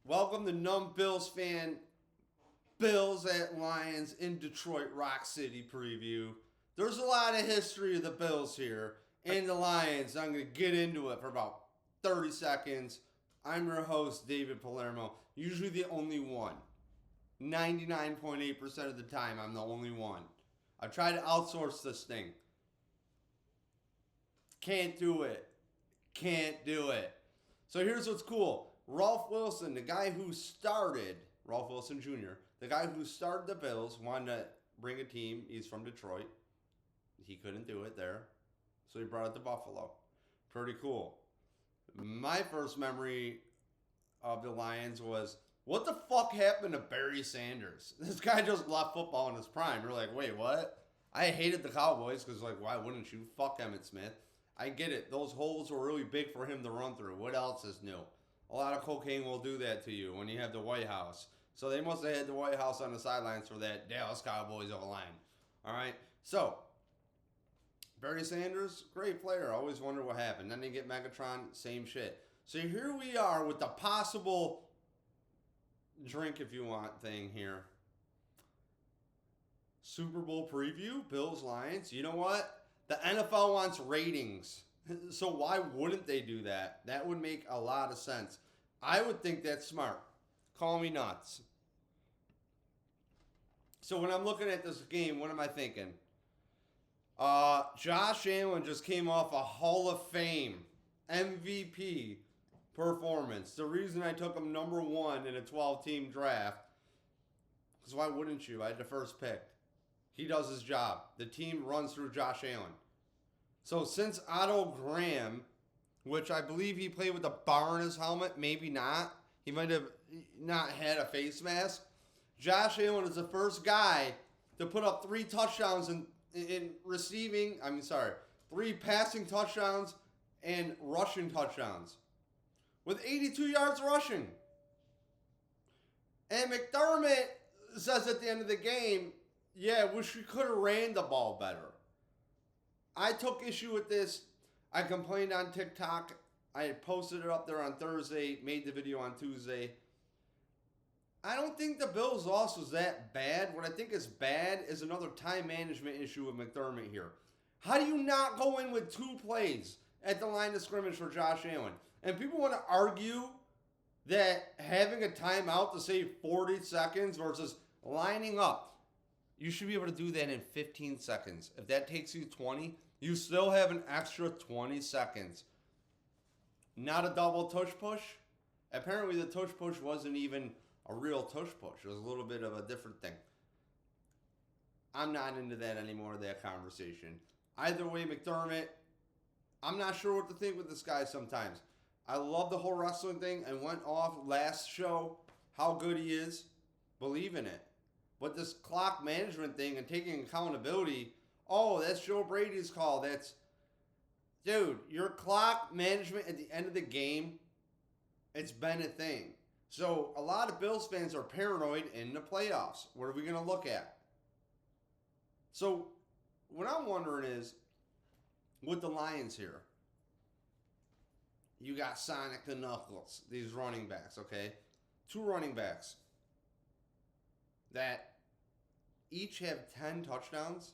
Welcome to Numb Bills fan. Bills at Lions in Detroit Rock City preview. There's a lot of history of the Bills here and the Lions. I'm going to get into it for about 30 seconds. I'm your host, David Palermo. Usually the only one. 99.8% of the time, I'm the only one. I've tried to outsource this thing. Can't do it. So here's what's cool. Ralph Wilson, the guy who started, Ralph Wilson Jr., the guy who started the Bills, wanted to bring a team. He's from Detroit. He couldn't do it there. So he brought it to Buffalo. Pretty cool. My first memory of the Lions was, what the fuck happened to Barry Sanders? This guy just left football in his prime. You're like, wait, what? I hated the Cowboys because, like, why wouldn't you? Fuck Emmitt Smith. I get it. Those holes were really big for him to run through. What else is new? A lot of cocaine will do that to you when you have the White House. So they must have had the White House on the sidelines for that Dallas Cowboys O-line. All right? So, Barry Sanders, great player. Always wondered what happened. Then they get Megatron, same shit. So here we are with the possible drink if you want thing here. Super Bowl preview, Bills, Lions. You know what? The NFL wants ratings. So why wouldn't they do that? That would make a lot of sense. I would think that's smart. Call me nuts. So when I'm looking at this game, what am I thinking? Josh Allen just came off a Hall of Fame MVP performance. The reason I took him number one in a 12-team draft, because why wouldn't you? I had the first pick. He does his job. The team runs through Josh Allen. So since Otto Graham, which I believe he played with a bar in his helmet, maybe not. He might have not had a face mask. Josh Allen is the first guy to put up 3 touchdowns in receiving. 3 passing touchdowns and rushing touchdowns with 82 yards rushing. And McDermott says at the end of the game, yeah, wish we could have ran the ball better. I took issue with this. I complained on TikTok. I had posted it up there on Thursday, made the video on Tuesday. I don't think the Bills' loss was that bad. What I think is bad is another time management issue with McDermott here. How do you not go in with 2 plays at the line of scrimmage for Josh Allen? And people want to argue that having a timeout to save 40 seconds versus lining up. You should be able to do that in 15 seconds. If that takes you 20, you still have an extra 20 seconds. Not a double tush push. Apparently the tush push wasn't even a real tush push. It was a little bit of a different thing. I'm not into that anymore, that conversation. Either way, McDermott, I'm not sure what to think with this guy sometimes. I love the whole wrestling thing. I went off last show how good he is. Believe in it. But this clock management thing and taking accountability, oh, that's Joe Brady's call. Dude, your clock management at the end of the game, it's been a thing. So a lot of Bills fans are paranoid in the playoffs. What are we going to look at? So what I'm wondering is, with the Lions here, you got Sonic the Knuckles, these running backs, okay? 2 running backs that each have 10 touchdowns.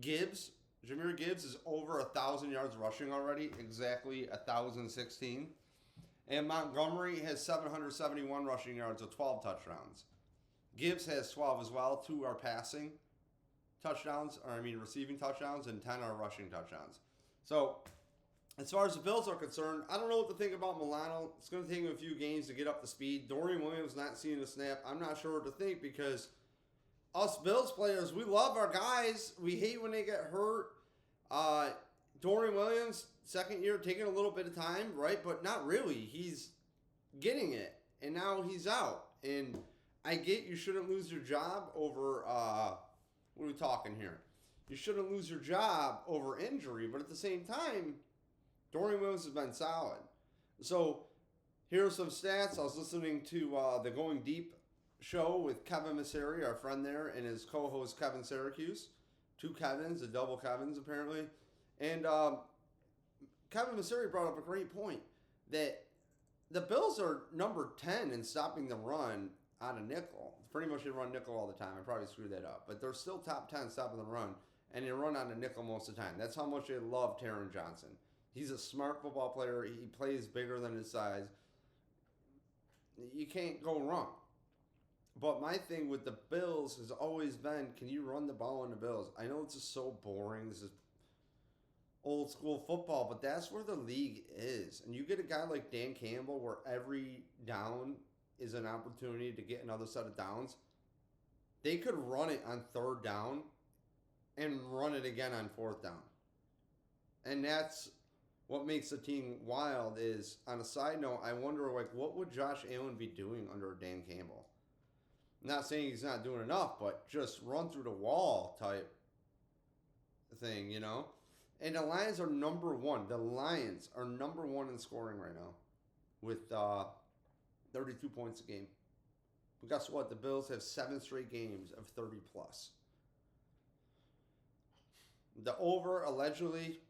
Jahmyr Gibbs is over 1,000 yards rushing already, exactly 1,016. And Montgomery has 771 rushing yards with 12 touchdowns. Gibbs has 12 as well. 2 are passing touchdowns, receiving touchdowns, and 10 are rushing touchdowns. So, as far as the Bills are concerned, I don't know what to think about Milano. It's going to take him a few games to get up to speed. Dorian Williams not seeing a snap. I'm not sure what to think because us Bills players, we love our guys. We hate when they get hurt. Dorian Williams, second year, taking a little bit of time, right? But not really. He's getting it, and now he's out. And I get you shouldn't lose your job over, what are we talking here? You shouldn't lose your job over injury, but at the same time, Dorian Williams has been solid. So here are some stats. I was listening to the Going Deep show with Kevin Masseri, our friend there, and his co-host Kevin Syracuse. 2 Kevins, a double Kevins apparently. And Kevin Masseri brought up a great point that the Bills are number 10 in stopping the run on a nickel. Pretty much they run nickel all the time. I probably screwed that up. But they're still top 10 stopping the run, and they run on a nickel most of the time. That's how much they love Taron Johnson. He's a smart football player. He plays bigger than his size. You can't go wrong. But my thing with the Bills has always been, can you run the ball on the Bills? I know it's just so boring. This is old school football, but that's where the league is. And you get a guy like Dan Campbell where every down is an opportunity to get another set of downs. They could run it on third down and run it again on fourth down. And that's what makes the team wild. Is, on a side note, I wonder, like, what would Josh Allen be doing under Dan Campbell? I'm not saying he's not doing enough, but just run through the wall type thing, you know? And the Lions are number one. The Lions are number one in scoring right now with 32 points a game. But guess what? The Bills have 7 straight games of 30 plus. The over allegedly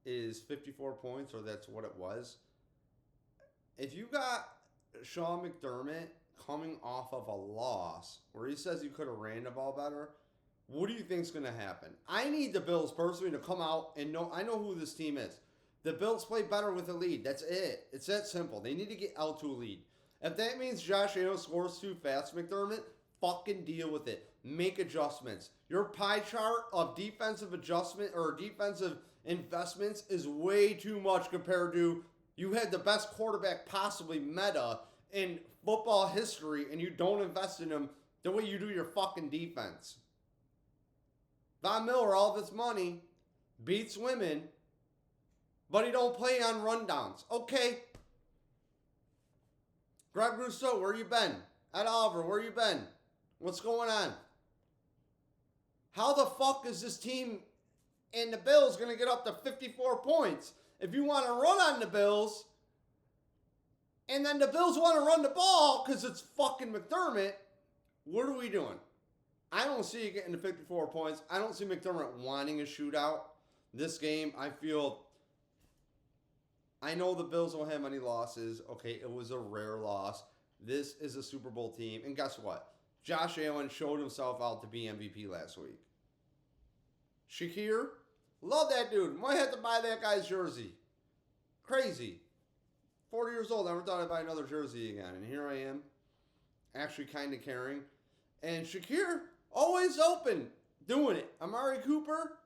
is 54 points, or that's what it was. If you got Sean McDermott coming off of a loss where he says he could have ran the ball better, what do you think's going to happen? I need the Bills personally to come out and know. I know who this team is. The Bills play better with a lead. That's it. It's that simple. They need to get out to a lead. If that means Josh Allen scores too fast, McDermott, fucking deal with it. Make adjustments. Your pie chart of defensive adjustment or defensive investments is way too much compared to you had the best quarterback possibly meta in football history and you don't invest in him the way you do your fucking defense. Von Miller, all this money, beats women, but he don't play on rundowns. Okay. Greg Rousseau, where you been? Ed Oliver, where you been? What's going on? How the fuck is this team and the Bills going to get up to 54 points? If you want to run on the Bills, and then the Bills want to run the ball because it's fucking McDermott, what are we doing? I don't see it getting to 54 points. I don't see McDermott wanting a shootout. This game, I know the Bills don't have many losses. Okay, it was a rare loss. This is a Super Bowl team. And guess what? Josh Allen showed himself out to be MVP last week. Shakir, love that dude. Might have to buy that guy's jersey. Crazy. 40 years old. Never thought I'd buy another jersey again. And here I am, actually kind of caring. And Shakir, always open, doing it. Amari Cooper,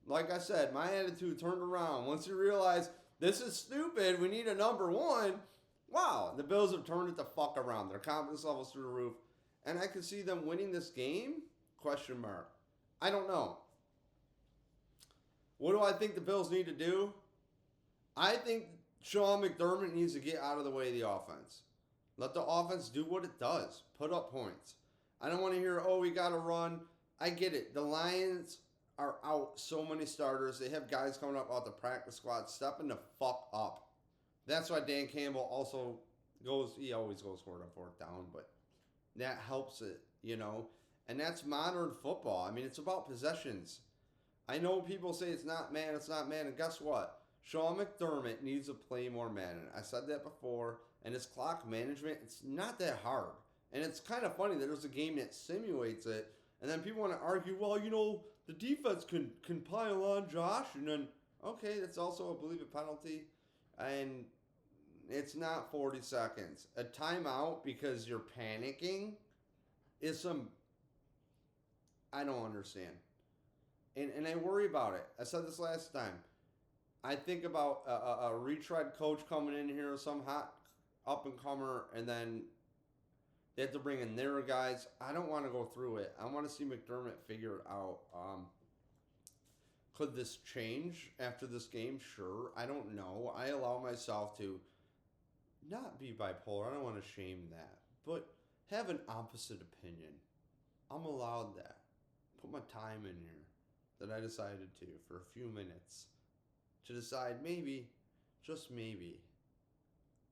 like I said, my attitude turned around. Once you realize this is stupid, we need a number one. Wow, the Bills have turned it the fuck around. Their confidence levels through the roof. And I can see them winning this game? Question mark. I don't know. What do I think the Bills need to do? I think Sean McDermott needs to get out of the way of the offense. Let the offense do what it does. Put up points. I don't want to hear, oh, we got to run. I get it. The Lions are out so many starters. They have guys coming up out the practice squad. Stepping the fuck up. That's why Dan Campbell also goes, he always goes for it on fourth down, but that helps it, you know. And that's modern football. I mean, it's about possessions. I know people say it's not man, and guess what? Sean McDermott needs to play more Madden. I said that before, and his clock management, it's not that hard. And it's kind of funny that there's a game that simulates it, and then people want to argue, well, you know, the defense can pile on Josh, and then, okay, that's also, I believe, a penalty, and it's not 40 seconds. A timeout because you're panicking is some, I don't understand. And I worry about it. I said this last time. I think about a retread coach coming in here, some hot up-and-comer, and then they have to bring in their guys. I don't want to go through it. I want to see McDermott figure it out. Could this change after this game? Sure. I don't know. I allow myself to not be bipolar. I don't want to shame that. But have an opposite opinion. I'm allowed that. Put my time in here that I decided to for a few minutes to decide maybe, just maybe,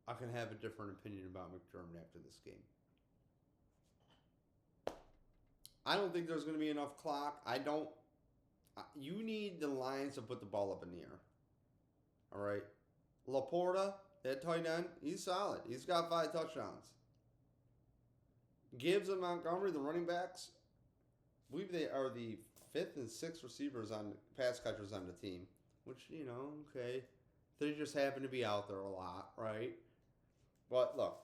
I can have a different opinion about McDermott after this game. I don't think there's going to be enough clock. You need the Lions to put the ball up in the air. All right? Laporta, at tight end, he's solid. He's got 5 touchdowns. Gibbs and Montgomery, the running backs, I believe they are the 5th and 6th receivers on pass catchers on the team. Which, okay. They just happen to be out there a lot, right? But look,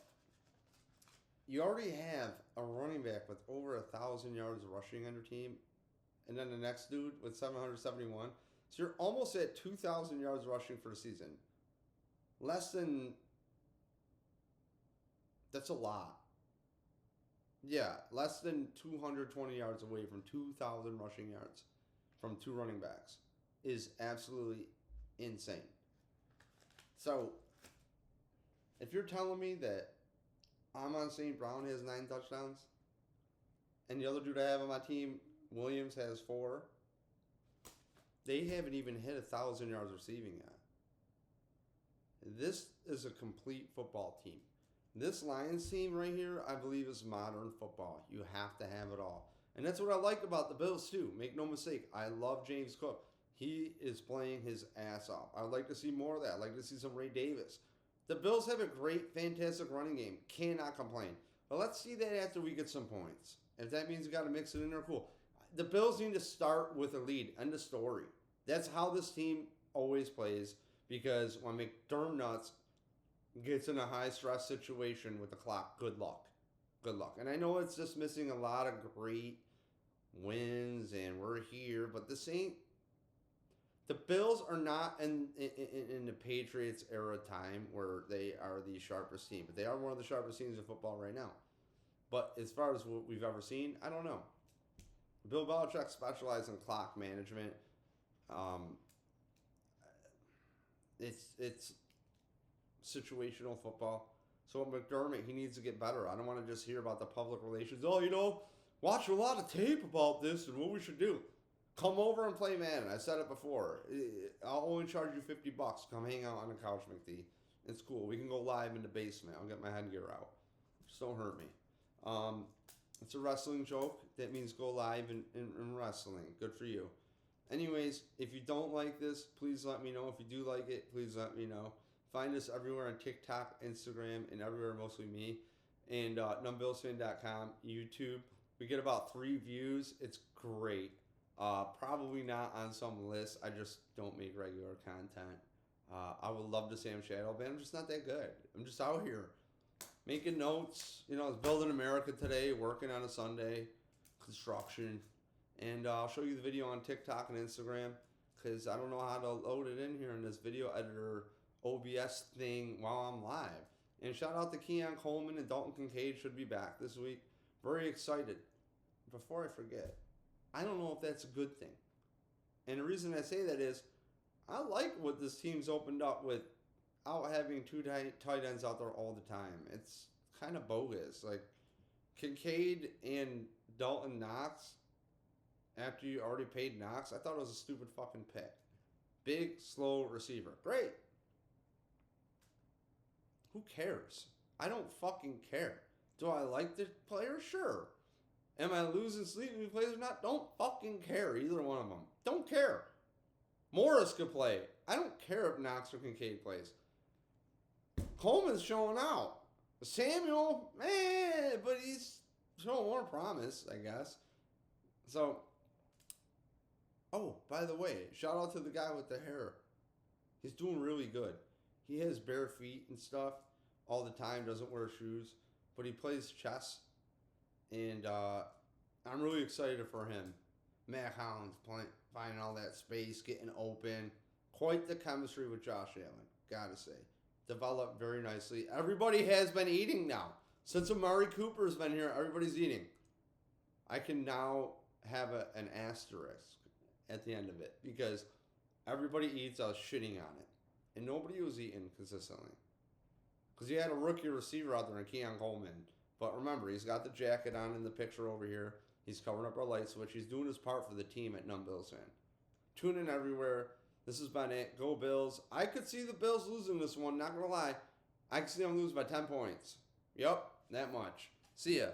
you already have a running back with over 1,000 yards rushing on your team, and then the next dude with 771. So you're almost at 2,000 yards rushing for the season. That's a lot. Yeah, less than 220 yards away from 2,000 rushing yards from 2 running backs is absolutely insane. So, if you're telling me that Amon St. Brown has 9 touchdowns, and the other dude I have on my team, Williams, has 4, they haven't even hit 1,000 yards receiving yet. This is a complete football team. This Lions team right here, I believe, is modern football. You have to have it all. And that's what I like about the Bills, too. Make no mistake, I love James Cook. He is playing his ass off. I'd like to see more of that. I'd like to see some Ray Davis. The Bills have a great, fantastic running game. Cannot complain. But let's see that after we get some points. If that means we got to mix it in there, cool. The Bills need to start with a lead. End of story. That's how this team always plays. Because when McDermott gets in a high-stress situation with the clock, good luck. Good luck. And I know it's just missing a lot of great wins, and we're here. But this ain't... The Bills are not in the Patriots era time where they are the sharpest team. But they are one of the sharpest teams in football right now. But as far as what we've ever seen, I don't know. Bill Belichick specializes in clock management. It's situational football. So McDermott, he needs to get better. I don't want to just hear about the public relations. Oh, watch a lot of tape about this and what we should do. Come over and play Madden. I said it before. I'll only charge you $50. Come hang out on the couch, McD. It's cool. We can go live in the basement. I'll get my headgear out. Just don't hurt me. It's a wrestling joke. That means go live in wrestling. Good for you. Anyways, if you don't like this, please let me know. If you do like it, please let me know. Find us everywhere on TikTok, Instagram, and everywhere, mostly me. And numbillsfan.com, YouTube. We get about 3 views. It's great. Probably not on some list. I just don't make regular content. I would love to say I'm shadow, but I'm just not that good. I'm just out here making notes. I was building America today, working on a Sunday, construction. And I'll show you the video on TikTok and Instagram because I don't know how to load it in here in this video editor OBS thing while I'm live. And shout out to Keon Coleman and Dalton Kincaid should be back this week. Very excited. Before I forget, I don't know if that's a good thing. And the reason I say that is I like what this team's opened up without having 2 tight ends out there all the time. It's kind of bogus. Like Kincaid and Dalton Knox, after you already paid Knox, I thought it was a stupid fucking pick. Big, slow receiver. Great. Who cares? I don't fucking care. Do I like the player? Sure. Am I losing sleep if he plays or not? Don't fucking care. Either one of them. Don't care. Morris could play. I don't care if Knox or Kincaid plays. Coleman's showing out. Samuel, man, but he's showing more promise, I guess. So, oh, by the way, shout out to the guy with the hair. He's doing really good. He has bare feet and stuff all the time, doesn't wear shoes, but he plays chess. And I'm really excited for him. Matt Hollins finding all that space, getting open. Quite the chemistry with Josh Allen, gotta say. Developed very nicely. Everybody has been eating now. Since Amari Cooper's been here, everybody's eating. I can now have an asterisk at the end of it because everybody eats. I was shitting on it. And nobody was eating consistently. Because you had a rookie receiver out there in Keon Coleman. But remember, he's got the jacket on in the picture over here. He's covering up our light switch. He's doing his part for the team at Numb Bills Fan. Tune in everywhere. This has been it. Go Bills. I could see the Bills losing this one, not going to lie. I could see them lose by 10 points. Yep, that much. See ya.